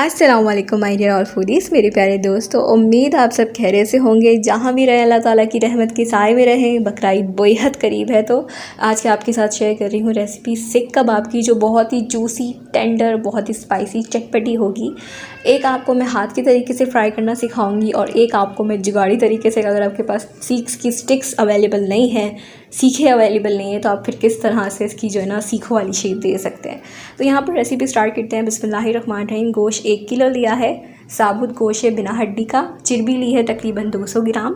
अस्सलाम वालेकुम my dear all foodies, मेरे प्यारे दोस्तों। उम्मीद आप सब खैरियत से होंगे। जहाँ भी रहे अल्लाह ताला की रहमत के साए में रहें। बकरा ईद बेहद करीब है, तो आज मैं आपके साथ शेयर कर रही हूँ रेसिपी सीख कबाब की, जो बहुत ही जूसी, टेंडर, बहुत ही स्पाइसी, चटपटी होगी। एक आपको मैं हाथ के तरीके से फ्राई करना सिखाऊंगी और एक आपको मैं जुगाड़ी तरीके से, अगर आपके पास सीख की स्टिक्स अवेलेबल नहीं है, सीखे अवेलेबल नहीं है, तो आप फिर किस तरह से इसकी जो है ना सीखों वाली शेप दे सकते हैं। तो यहाँ पर रेसिपी स्टार्ट करते हैं। बिस्मिल्लाहिर्रहमानिर्रहीम। गोश्त 1 किलो लिया है, साबुत गोश्त है बिना हड्डी का। चिरबी ली है तकरीबन 200 ग्राम।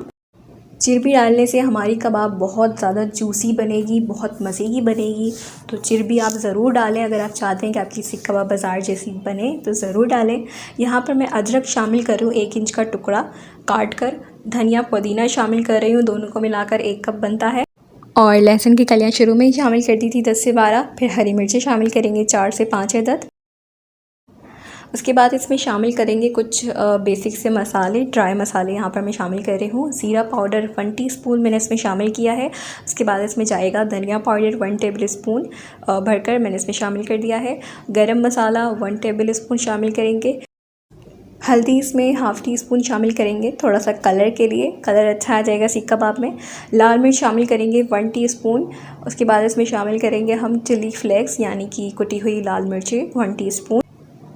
चिरबी डालने से हमारी कबाब बहुत ज़्यादा जूसी बनेगी, बहुत मज़े की बनेगी। तो चिरबी आप ज़रूर डालें अगर आप चाहते हैं कि आपकी सीख कबाब बाज़ार जैसी बने, तो ज़रूर डालें। यहाँ पर मैं अदरक शामिल कर रही हूँ, 1 इंच का टुकड़ा काट कर। धनिया पुदीना शामिल कर रही हूँ, दोनों को मिलाकर 1 कप बनता है। और लहसुन की कलियाँ शुरू में ही शामिल कर दी थी 10 से 12। फिर हरी मिर्ची शामिल करेंगे 4 से 5 अदद। उसके बाद इसमें शामिल करेंगे कुछ बेसिक से मसाले, ड्राई मसाले यहाँ पर मैं शामिल कर रही हूँ। ज़ीरा पाउडर 1 टीस्पून मैंने इसमें शामिल किया है। उसके बाद इसमें जाएगा धनिया पाउडर 1 टेबल स्पून भरकर मैंने इसमें शामिल कर दिया है। गरम मसाला 1 टेबल स्पून शामिल करेंगे। हल्दी इसमें ½ टीस्पून शामिल करेंगे, थोड़ा सा कलर के लिए, कलर अच्छा आ जाएगा सीख कबाब में। लाल मिर्च शामिल करेंगे 1 टीस्पून। उसके बाद इसमें शामिल करेंगे हम चिली फ्लेक्स, यानी कि कुटी हुई लाल मिर्ची 1 टीस्पून।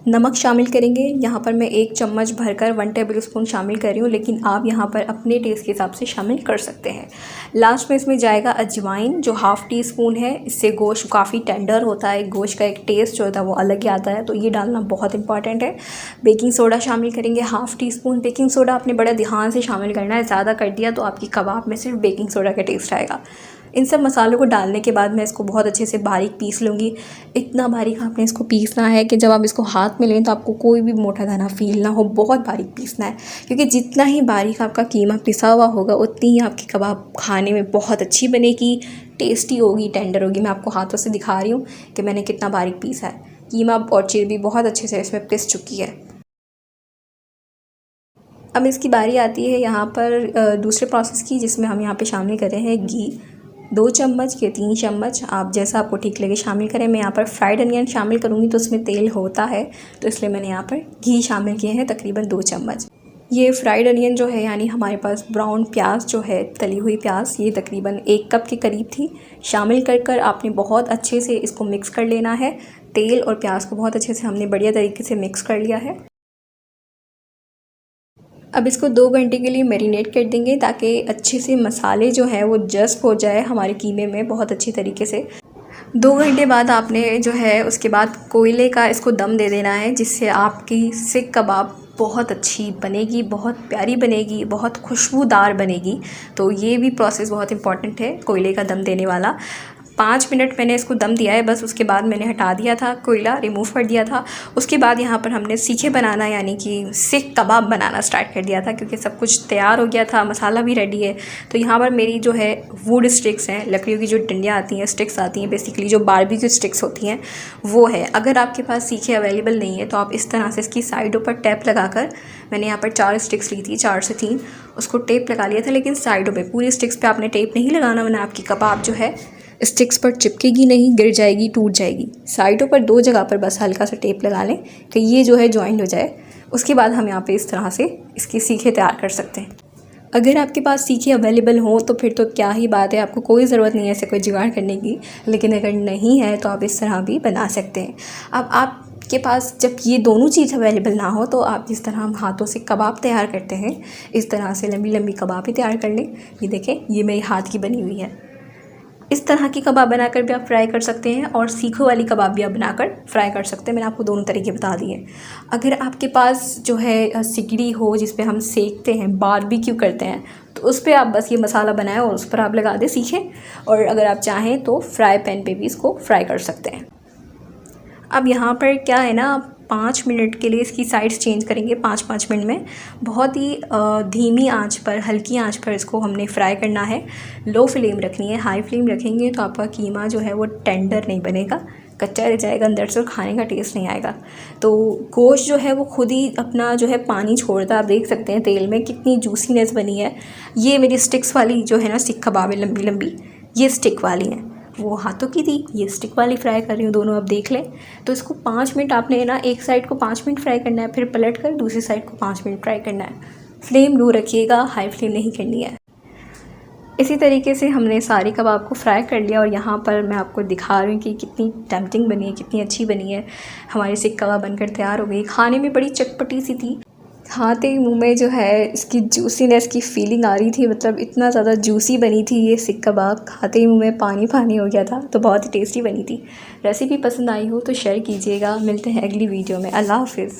नमक शामिल करेंगे। यहाँ पर मैं 1 चम्मच भरकर 1 टेबल स्पून शामिल कर रही हूँ, लेकिन आप यहाँ पर अपने टेस्ट के हिसाब से शामिल कर सकते हैं। लास्ट में इसमें जाएगा अजवाइन, जो ½ टीस्पून है। इससे गोश्त काफ़ी टेंडर होता है, गोश्त का एक टेस्ट जो होता है वो अलग ही आता है, तो ये डालना बहुत इंपॉर्टेंट है। बेकिंग सोडा शामिल करेंगे ½ टीस्पून। बेकिंग सोडा आपने बड़ा ध्यान से शामिल करना है, ज़्यादा कर दिया तो आपकी कबाब में सिर्फ बेकिंग सोडा का टेस्ट आएगा। इन सब मसालों को डालने के बाद मैं इसको बहुत अच्छे से बारीक पीस लूँगी। इतना बारीक आपने इसको पीसना है कि जब आप इसको हाथ में लें तो आपको कोई भी मोटा दाना फील ना हो। बहुत बारीक पीसना है, क्योंकि जितना ही बारीक आपका कीमा पिसा हुआ होगा उतनी ही आपकी कबाब खाने में बहुत अच्छी बनेगी, टेस्टी होगी, टेंडर होगी। मैं आपको हाथों से दिखा रही हूँ कि मैंने कितना बारीक पीसा है। कीमा और चिरबी बहुत अच्छे से इसमें पिस चुकी है। अब इसकी बारी आती है यहाँ पर दूसरे प्रोसेस की, जिसमें हम यहाँ पे शामिल कर रहे हैं घी। 2 चम्मच या 3 चम्मच, आप जैसा आपको ठीक लगे शामिल करें। मैं यहाँ पर फ्राइड अनियन शामिल करूँगी, तो उसमें तेल होता है, तो इसलिए मैंने यहाँ पर घी शामिल किए हैं तकरीबन 2 चम्मच। ये फ्राइड अनियन जो है, यानी हमारे पास ब्राउन प्याज जो है, तली हुई प्याज, ये तकरीबन 1 कप के करीब थी। शामिल कर आपने बहुत अच्छे से इसको मिक्स कर लेना है। तेल और प्याज को बहुत अच्छे से हमने बढ़िया तरीके से मिक्स कर लिया है। अब इसको 2 घंटे के लिए मैरिनेट कर देंगे, ताकि अच्छे से मसाले जो है वो जस्ट हो जाए हमारे कीमे में बहुत अच्छी तरीके से। 2 घंटे बाद आपने जो है उसके बाद कोयले का इसको दम दे देना है, जिससे आपकी सीख कबाब बहुत अच्छी बनेगी, बहुत प्यारी बनेगी, बहुत खुशबूदार बनेगी। तो ये भी प्रोसेस बहुत इंपॉर्टेंट है, कोयले का दम देने वाला। 5 मिनट मैंने इसको दम दिया है बस। उसके बाद मैंने हटा दिया था, कोयला रिमूव कर दिया था। उसके बाद यहाँ पर हमने सीखे बनाना, यानी कि सीख कबाब बनाना स्टार्ट कर दिया था, क्योंकि सब कुछ तैयार हो गया था, मसाला भी रेडी है। तो यहाँ पर मेरी जो है वुड स्टिक्स हैं, लकड़ियों की जो डंडियाँ आती हैं, स्टिक्स आती हैं, बेसिकली जो बारबेक्यू स्टिक्स होती हैं वो है। अगर आपके पास सीखे अवेलेबल नहीं है तो आप इस तरह से इसकी साइडों पर टैप लगाकर, मैंने यहाँ पर 4 स्टिक्स ली थी, 4 से 3, उसको टेप लगा लिया था। लेकिन साइडों पर, पूरी स्टिक्स पर आपने टेप नहीं लगाना, वरना आपकी कबाब जो है स्टिक्स पर चिपकेगी नहीं, गिर जाएगी, टूट जाएगी। साइडों पर 2 जगह पर बस हल्का सा टेप लगा लें कि ये जो है जॉइंट हो जाए। उसके बाद हम यहाँ पे इस तरह से इसकी सीखे तैयार कर सकते हैं। अगर आपके पास सीखे अवेलेबल हो तो फिर तो क्या ही बात है, आपको कोई ज़रूरत नहीं है ऐसे कोई जुगाड़ करने की। लेकिन अगर नहीं है तो आप इस तरह भी बना सकते हैं। अब आपके पास जब ये दोनों चीज़ अवेलेबल ना हो, तो आप जिस तरह हम हाथों से कबाब तैयार करते हैं, इस तरह से लंबी लंबी कबाब ही तैयार कर लें। ये देखें, ये मेरे हाथ की बनी हुई है। इस तरह की कबाब बनाकर भी आप फ्राई कर सकते हैं, और सीखों वाली कबाब भी आप बनाकर फ्राई कर सकते हैं। मैंने आपको दोनों तरीके बता दिए। अगर आपके पास जो है सिगड़ी हो, जिस पे हम सेकते हैं, बारबेक्यू करते हैं, तो उस पर आप बस ये मसाला बनाएं और उस पर आप लगा दें सीखे। और अगर आप चाहें तो फ्राई पैन पे भी इसको फ्राई कर सकते हैं। अब यहाँ पर क्या है ना, 5 मिनट के लिए इसकी साइड्स चेंज करेंगे, 5-5 मिनट में। बहुत ही धीमी आंच पर, हल्की आंच पर इसको हमने फ्राई करना है। लो फ्लेम रखनी है, हाई फ्लेम रखेंगे तो आपका कीमा जो है वो टेंडर नहीं बनेगा, कच्चा रह जाएगा अंदर से और खाने का टेस्ट नहीं आएगा। तो गोश्त जो है वो खुद ही अपना जो है पानी छोड़ता है। आप देख सकते हैं तेल में कितनी जूसीनेस बनी है। ये मेरी स्टिक्स वाली जो है ना सीख कबाब है, लंबी लंबी, ये स्टिक वाली हैं। वो हाथों की थी, ये स्टिक वाली फ्राई कर रही हूँ, दोनों आप देख लें। तो इसको 5 मिनट आपने ना एक साइड को 5 मिनट फ्राई करना है, फिर पलट कर दूसरी साइड को 5 मिनट फ्राई करना है। फ्लेम लो रखिएगा, हाई फ्लेम नहीं करनी है। इसी तरीके से हमने सारी कबाब को फ्राई कर लिया और यहाँ पर मैं आपको दिखा रही हूँ कि कितनी टेम्पटिंग बनी है, कितनी अच्छी बनी है। हमारी सीख कबाब बनकर तैयार हो गई। खाने में बड़ी चटपटी सी थी, खाते ही मुंह में जो है इसकी जूसीनेस की फीलिंग आ रही थी, मतलब इतना ज़्यादा जूसी बनी थी ये सीख कबाब, खाते ही मुंह में पानी पानी हो गया था। तो बहुत ही टेस्टी बनी थी। रेसिपी पसंद आई हो तो शेयर कीजिएगा। मिलते हैं अगली वीडियो में। अल्लाह हाफिज़।